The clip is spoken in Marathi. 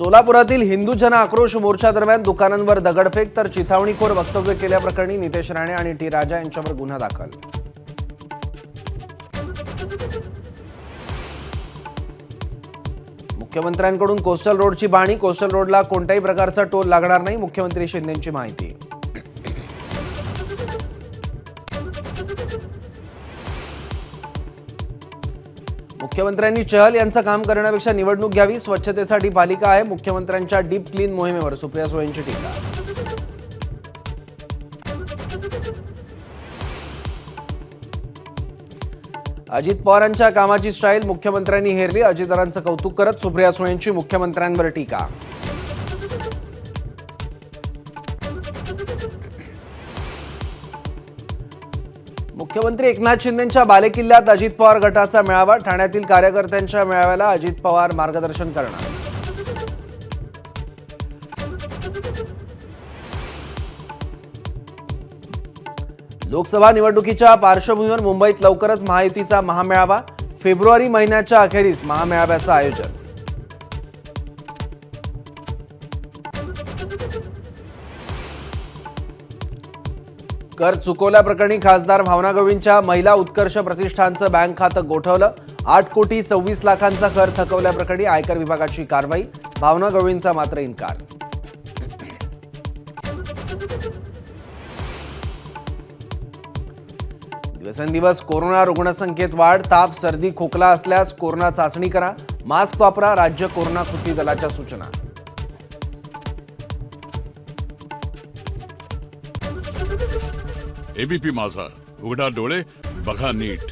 सोलापुरातील हिंदू जन आक्रोश मोर्चा दरम्यान दुकानांवर दगडफेक तर चिथावणीखोर वक्तव्य केल्याप्रकरणी नितेश राणे आणि टी राजा यांच्यावर गुन्हा दाखल। मुख्यमंत्र्यांकडून कोस्टल रोडची पाहणी, कोस्टल रोडला कोणत्याही प्रकारचा टोल लागणार नाही, मुख्यमंत्री शिंदेंची माहिती। मुख्यमंत्र्यांनी चहल यांचं काम करण्यापेक्षा निवडणूक घ्यावी, स्वच्छतेसाठी पालिका आहे, मुख्यमंत्र्यांच्या डीप क्लीन मोहिमेवर सुप्रिया सुळेंची टीका। अजित पवारांच्या कामाची स्टाईल मुख्यमंत्र्यांनी हेरली, अजितदारांचं कौतुक करत सुप्रिया सुळेंची मुख्यमंत्र्यांवर टीका। मुख्यमंत्री एकनाथ शिंदेंच्या बालेकिल्ल्यात अजित पवार गटाचा मेळावा, ठाण्यातील कार्यकर्त्यांच्या मेळाव्याला अजित पवार मार्गदर्शन करणार। लोकसभा निवडणुकीच्या पार्श्वभूमीवर मुंबईत लवकरच महायुतीचा महामेळावा, फेब्रुवारी महिन्याच्या अखेरीस महामेळाव्याचं आयोजन। कर चुकवल्याप्रकरणी खासदार भावना गवळींच्या महिला उत्कर्ष प्रतिष्ठानचं बँक खातं गोठवलं, 8,26,00,000चा कर थकवल्याप्रकरणी आयकर विभागाची कारवाई, भावना गवळींचा मात्र इन्कार। दिवसेंदिवस कोरोना रुग्णसंख्येत वाढ, ताप, सर्दी, खोकला असल्यास कोरोना चाचणी करा, मास्क वापरा, राज्य कोरोना कृती दलाच्या सूचना। एबीपी माझा, उघडा डोळे बघा नीट।